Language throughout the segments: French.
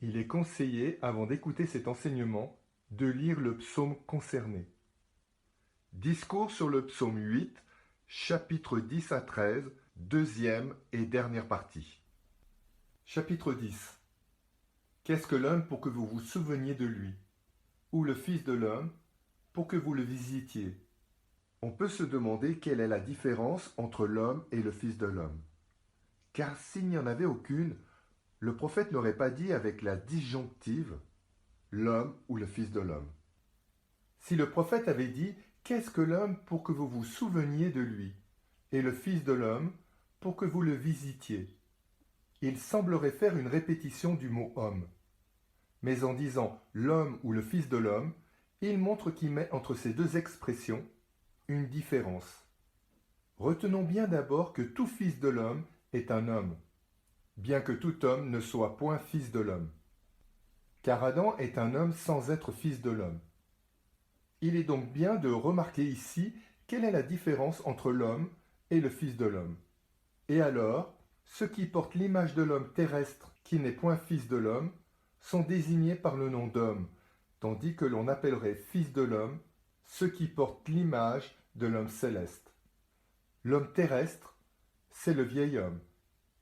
Il est conseillé, avant d'écouter cet enseignement, de lire le psaume concerné. Discours sur le psaume 8, chapitres 10 à 13, deuxième et dernière partie. Chapitre 10. Qu'est-ce que l'homme pour que vous vous souveniez de lui? Ou le Fils de l'homme pour que vous le visitiez? On peut se demander quelle est la différence entre l'homme et le Fils de l'homme. Car s'il n'y en avait aucune, le prophète n'aurait pas dit avec la disjonctive l'homme ou le Fils de l'homme. Si le prophète avait dit qu'est-ce que l'homme pour que vous vous souveniez de lui, et le Fils de l'homme pour que vous le visitiez, il semblerait faire une répétition du mot homme. Mais en disant l'homme ou le Fils de l'homme, il montre qu'il met entre ces deux expressions une différence. Retenons bien d'abord que tout fils de l'homme est un homme, bien que tout homme ne soit point fils de l'homme. Car Adam est un homme sans être fils de l'homme. Il est donc bien de remarquer ici quelle est la différence entre l'homme et le Fils de l'homme. Et alors, ceux qui portent l'image de l'homme terrestre qui n'est point fils de l'homme sont désignés par le nom d'homme, tandis que l'on appellerait fils de l'homme ceux qui portent l'image de l'homme céleste. L'homme terrestre, c'est le vieil homme,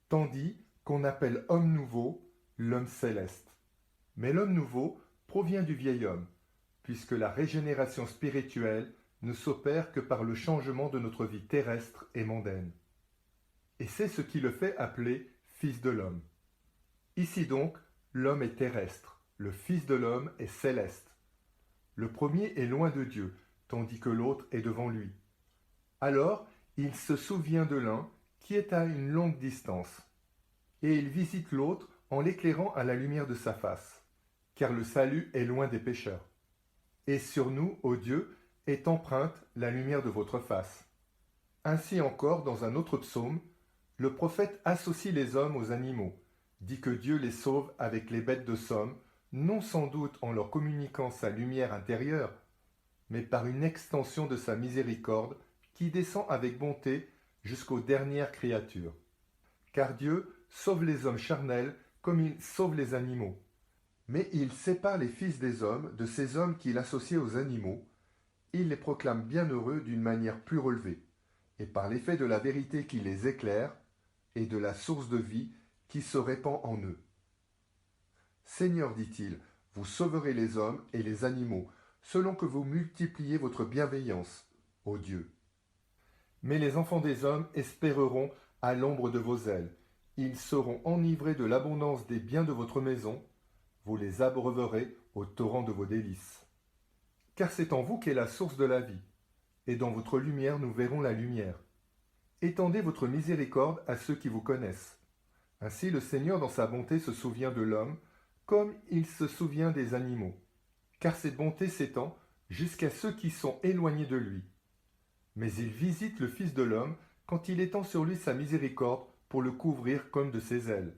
tandis qu'on appelle homme nouveau l'homme céleste. Mais l'homme nouveau provient du vieil homme, puisque la régénération spirituelle ne s'opère que par le changement de notre vie terrestre et mondaine. Et c'est ce qui le fait appeler Fils de l'homme. Ici donc, l'homme est terrestre, le Fils de l'homme est céleste. Le premier est loin de Dieu, tandis que l'autre est devant lui. Alors, il se souvient de l'un qui est à une longue distance, et il visite l'autre en l'éclairant à la lumière de sa face, car le salut est loin des pécheurs. Et sur nous, ô Dieu, est empreinte la lumière de votre face. Ainsi encore, dans un autre psaume, le prophète associe les hommes aux animaux, dit que Dieu les sauve avec les bêtes de somme, non sans doute en leur communiquant sa lumière intérieure, mais par une extension de sa miséricorde qui descend avec bonté jusqu'aux dernières créatures. Car Dieu sauve les hommes charnels comme il sauve les animaux. Mais il sépare les fils des hommes de ces hommes qu'il associe aux animaux, il les proclame bienheureux d'une manière plus relevée, et par l'effet de la vérité qui les éclaire, et de la source de vie qui se répand en eux. Seigneur, dit-il, vous sauverez les hommes et les animaux, selon que vous multipliez votre bienveillance, ô Dieu. Mais les enfants des hommes espéreront à l'ombre de vos ailes, ils seront enivrés de l'abondance des biens de votre maison, vous les abreuverez au torrent de vos délices. Car c'est en vous qu'est la source de la vie, et dans votre lumière nous verrons la lumière. Étendez votre miséricorde à ceux qui vous connaissent. Ainsi le Seigneur dans sa bonté se souvient de l'homme, comme il se souvient des animaux. Car cette bonté s'étend jusqu'à ceux qui sont éloignés de lui. Mais il visite le Fils de l'homme quand il étend sur lui sa miséricorde pour le couvrir comme de ses ailes,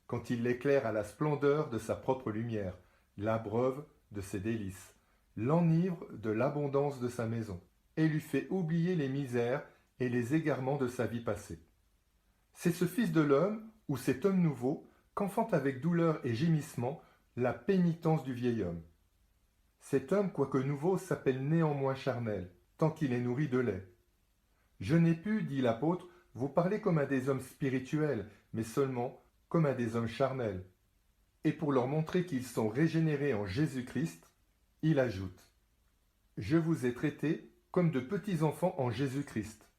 quand il l'éclaire à la splendeur de sa propre lumière, l'abreuve de ses délices, l'enivre de l'abondance de sa maison, et lui fait oublier les misères et les égarements de sa vie passée. C'est ce Fils de l'homme, ou cet homme nouveau, qu'enfante avec douleur et gémissement la pénitence du vieil homme. Cet homme, quoique nouveau, s'appelle néanmoins charnel, tant qu'il est nourri de lait. Je n'ai pu, dit l'apôtre, vous parler comme à des hommes spirituels, mais seulement comme à des hommes charnels. Et pour leur montrer qu'ils sont régénérés en Jésus-Christ, il ajoute, je vous ai traités comme de petits enfants en Jésus-Christ.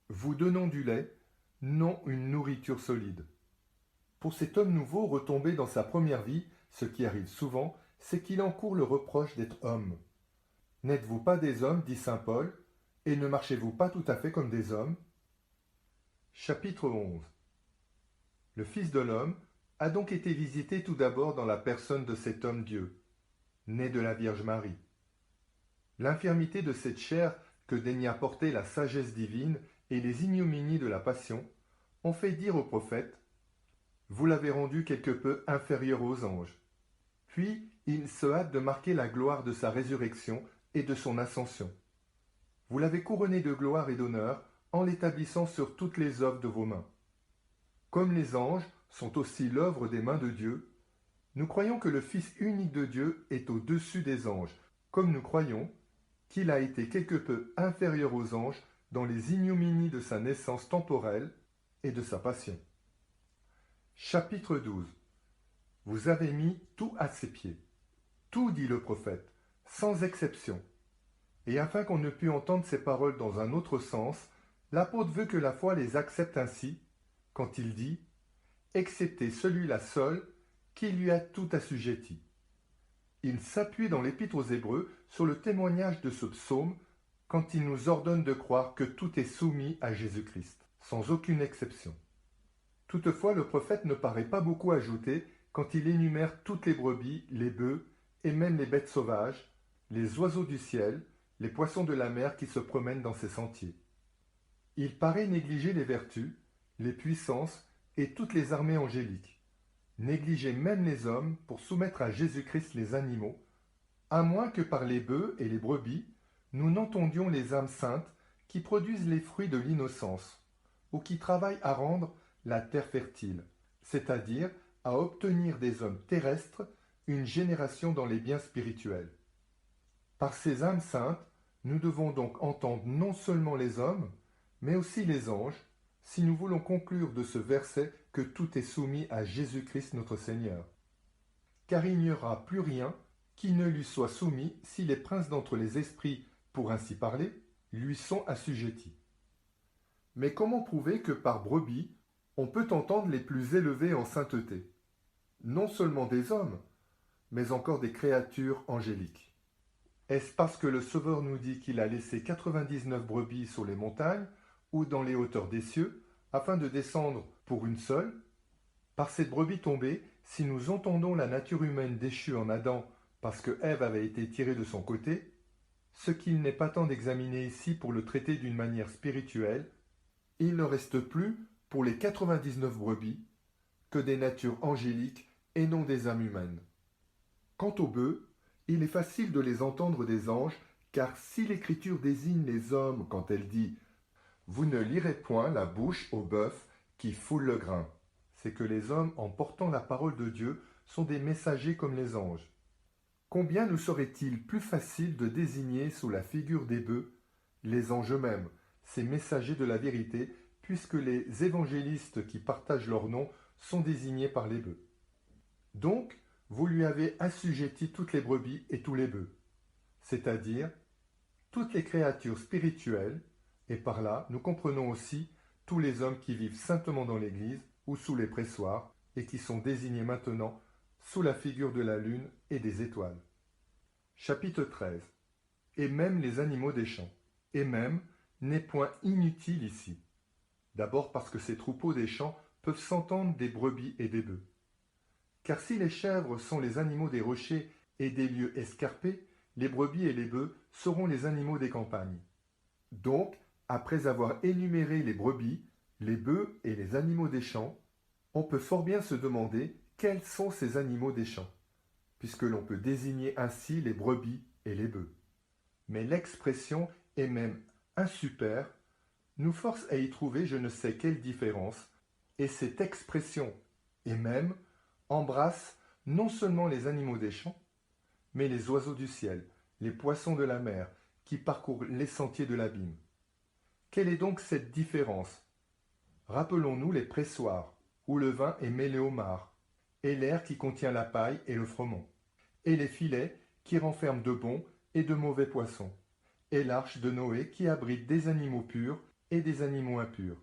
Vous donnons du lait, non une nourriture solide. Pour cet homme nouveau retombé dans sa première vie, ce qui arrive souvent, c'est qu'il encourt le reproche d'être homme. N'êtes-vous pas des hommes, dit saint Paul, et ne marchez-vous pas tout à fait comme des hommes? Chapitre 11. Le Fils de l'homme a donc été visité tout d'abord dans la personne de cet homme Dieu, né de la Vierge Marie. L'infirmité de cette chair que daigna porter la sagesse divine et les ignominies de la passion ont fait dire au prophète « Vous l'avez rendu quelque peu inférieur aux anges ». Puis il se hâte de marquer la gloire de sa résurrection et de son ascension. Vous l'avez couronné de gloire et d'honneur en l'établissant sur toutes les œuvres de vos mains. Comme les anges sont aussi l'œuvre des mains de Dieu, Nous croyons que le Fils unique de Dieu est au-dessus des anges, comme nous croyons qu'il a été quelque peu inférieur aux anges dans les ignominies de sa naissance temporelle et de sa passion. Chapitre 12. Vous avez mis tout à ses pieds. Tout, dit le prophète, sans exception. Et afin qu'on ne pût entendre ces paroles dans un autre sens, l'apôtre veut que la foi les accepte ainsi, quand il dit « excepté celui-là seul, qui lui a tout assujetti ». Il s'appuie dans l'Épître aux Hébreux sur le témoignage de ce psaume quand il nous ordonne de croire que tout est soumis à Jésus-Christ, sans aucune exception. Toutefois, le prophète ne paraît pas beaucoup ajouter quand il énumère toutes les brebis, les bœufs et même les bêtes sauvages, les oiseaux du ciel, les poissons de la mer qui se promènent dans ses sentiers. Il paraît négliger les vertus, les puissances et toutes les armées angéliques, négliger même les hommes pour soumettre à Jésus-Christ les animaux, à moins que par les bœufs et les brebis, nous n'entendions les âmes saintes qui produisent les fruits de l'innocence, ou qui travaillent à rendre la terre fertile, c'est-à-dire à obtenir des hommes terrestres une génération dans les biens spirituels. Par ces âmes saintes, nous devons donc entendre non seulement les hommes, mais aussi les anges, si nous voulons conclure de ce verset que tout est soumis à Jésus-Christ notre Seigneur. Car il n'y aura plus rien qui ne lui soit soumis si les princes d'entre les esprits, pour ainsi parler, lui sont assujettis. Mais comment prouver que par brebis, on peut entendre les plus élevés en sainteté? Non seulement des hommes, mais encore des créatures angéliques. Est-ce parce que le Sauveur nous dit qu'il a laissé 99 brebis sur les montagnes ou dans les hauteurs des cieux, afin de descendre pour une seule? Par cette brebis tombée, si nous entendons la nature humaine déchue en Adam parce que Ève avait été tirée de son côté, ce qu'il n'est pas temps d'examiner ici pour le traiter d'une manière spirituelle, il ne reste plus, pour les 99 brebis, que des natures angéliques et non des âmes humaines. Quant aux bœufs, il est facile de les entendre des anges, car si l'Écriture désigne les hommes quand elle dit « Vous ne lirez point la bouche au bœuf qui foule le grain », c'est que les hommes, en portant la parole de Dieu, sont des messagers comme les anges. Combien nous serait-il plus facile de désigner sous la figure des bœufs les anges eux-mêmes, ces messagers de la vérité, puisque les évangélistes qui partagent leur nom sont désignés par les bœufs. Donc, vous lui avez assujetti toutes les brebis et tous les bœufs, c'est-à-dire toutes les créatures spirituelles, et par là, nous comprenons aussi tous les hommes qui vivent saintement dans l'Église ou sous les pressoirs et qui sont désignés maintenant sous la figure de la lune et des étoiles. Chapitre 13. Et même les animaux des champs. Et même n'est point inutile ici. D'abord parce que ces troupeaux des champs peuvent s'entendre des brebis et des bœufs. Car si les chèvres sont les animaux des rochers et des lieux escarpés, les brebis et les bœufs seront les animaux des campagnes. Donc, après avoir énuméré les brebis, les bœufs et les animaux des champs, on peut fort bien se demander quels sont ces animaux des champs, puisque l'on peut désigner ainsi les brebis et les bœufs. Mais l'expression et même un super nous force à y trouver je ne sais quelle différence, et cette expression et même embrasse non seulement les animaux des champs, mais les oiseaux du ciel, les poissons de la mer, qui parcourent les sentiers de l'abîme. Quelle est donc cette différence? Rappelons-nous les pressoirs, où le vin est mêlé au marc, et l'air qui contient la paille et le froment, et les filets qui renferment de bons et de mauvais poissons, et l'arche de Noé qui abrite des animaux purs et des animaux impurs.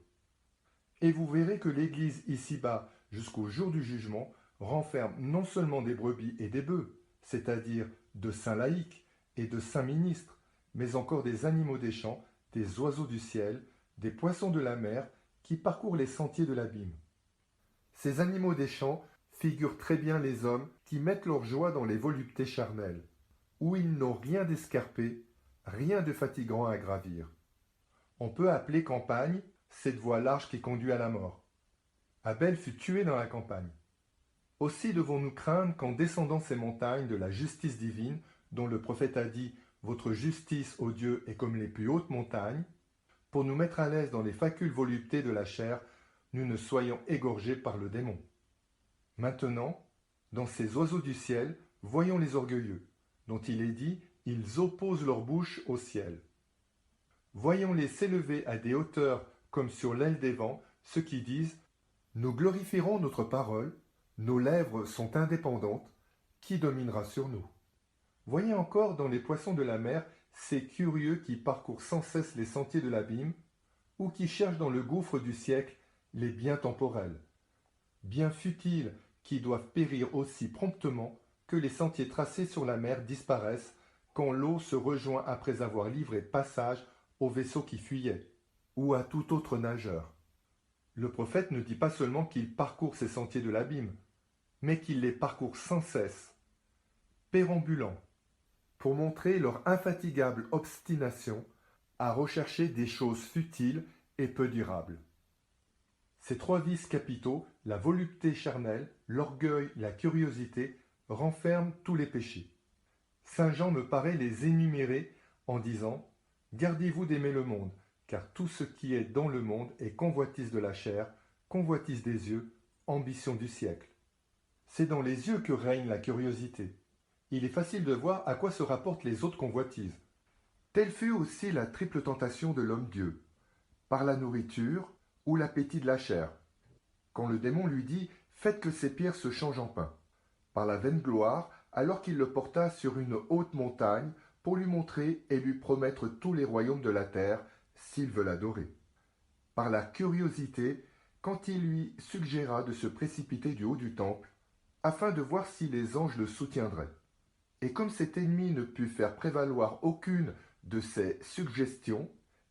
Et vous verrez que l'Église ici-bas, jusqu'au jour du jugement, renferme non seulement des brebis et des bœufs, c'est-à-dire de saints laïcs et de saints ministres, mais encore des animaux des champs, des oiseaux du ciel, des poissons de la mer qui parcourent les sentiers de l'abîme. Ces animaux des champs figurent très bien les hommes qui mettent leur joie dans les voluptés charnelles, où ils n'ont rien d'escarpé, rien de fatigant à gravir. On peut appeler campagne cette voie large qui conduit à la mort. Abel fut tué dans la campagne. Aussi devons-nous craindre qu'en descendant ces montagnes de la justice divine, dont le prophète a dit « Votre justice, ô Dieu, est comme les plus hautes montagnes », pour nous mettre à l'aise dans les facules voluptés de la chair, nous ne soyons égorgés par le démon. Maintenant, Dans ces oiseaux du ciel, voyons les orgueilleux, dont il est dit, ils opposent leur bouche au ciel. Voyons-les s'élever à des hauteurs comme sur l'aile des vents, ceux qui disent, nous glorifierons notre parole, nos lèvres sont indépendantes, qui dominera sur nous? Voyez encore dans les poissons de la mer ces curieux qui parcourent sans cesse les sentiers de l'abîme, ou qui cherchent dans le gouffre du siècle les biens temporels, biens futiles qui doivent périr aussi promptement que les sentiers tracés sur la mer disparaissent quand l'eau se rejoint après avoir livré passage au vaisseau qui fuyait, ou à tout autre nageur. Le prophète ne dit pas seulement qu'il parcourt ces sentiers de l'abîme, mais qu'il les parcourt sans cesse, pérambulant, pour montrer leur infatigable obstination à rechercher des choses futiles et peu durables. Ces trois vices capitaux, la volupté charnelle, l'orgueil, la curiosité, renferment tous les péchés. Saint Jean me paraît les énumérer en disant « Gardez-vous d'aimer le monde, car tout ce qui est dans le monde est convoitise de la chair, convoitise des yeux, ambition du siècle. » C'est dans les yeux que règne la curiosité. Il est facile de voir à quoi se rapportent les autres convoitises. Telle fut aussi la triple tentation de l'homme-dieu, par la nourriture ou l'appétit de la chair. Quand le démon lui dit « Faites que ces pierres se changent en pain », par la vaine gloire, alors qu'il le porta sur une haute montagne pour lui montrer et lui promettre tous les royaumes de la terre s'il veut l'adorer. Par la curiosité, quand il lui suggéra de se précipiter du haut du temple, afin de voir si les anges le soutiendraient. Et comme cet ennemi ne put faire prévaloir aucune de ses suggestions,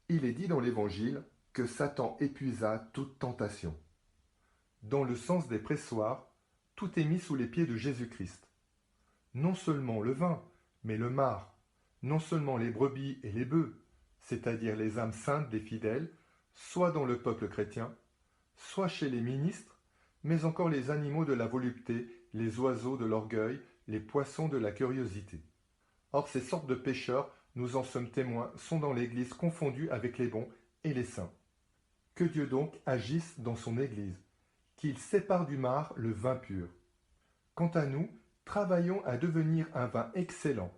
il est dit dans l'Évangile que Satan épuisa toute tentation. Dans le sens des pressoirs, tout est mis sous les pieds de Jésus-Christ. Non seulement le vin, mais le marc, non seulement les brebis et les bœufs, c'est-à-dire les âmes saintes des fidèles, soit dans le peuple chrétien, soit chez les ministres, mais encore les animaux de la volupté, les oiseaux de l'orgueil, les poissons de la curiosité. Or ces sortes de pécheurs, nous en sommes témoins, sont dans l'Église confondus avec les bons et les saints. Que Dieu donc agisse dans son Église, qu'il sépare du marc le vin pur. Quant à nous, travaillons à devenir un vin excellent,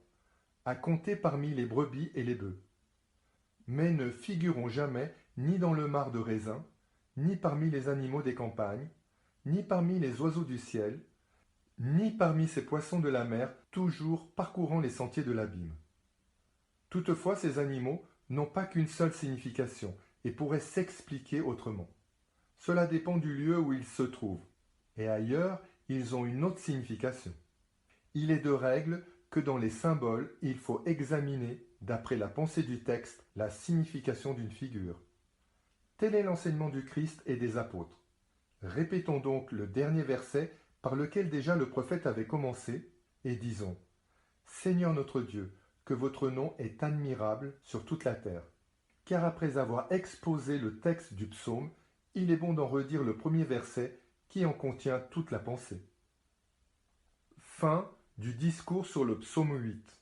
à compter parmi les brebis et les bœufs. Mais ne figurons jamais ni dans le marc de raisin, ni parmi les animaux des campagnes, ni parmi les oiseaux du ciel, ni parmi ces poissons de la mer, toujours parcourant les sentiers de l'abîme. Toutefois, ces animaux n'ont pas qu'une seule signification et pourraient s'expliquer autrement. Cela dépend du lieu où ils se trouvent, et ailleurs, ils ont une autre signification. Il est de règle que dans les symboles, il faut examiner, d'après la pensée du texte, la signification d'une figure. Tel est l'enseignement du Christ et des apôtres. Répétons donc le dernier verset par lequel déjà le prophète avait commencé, et disons « Seigneur notre Dieu, que votre nom est admirable sur toute la terre. » Car après avoir exposé le texte du psaume, il est bon d'en redire le premier verset qui en contient toute la pensée. Fin du discours sur le psaume 8.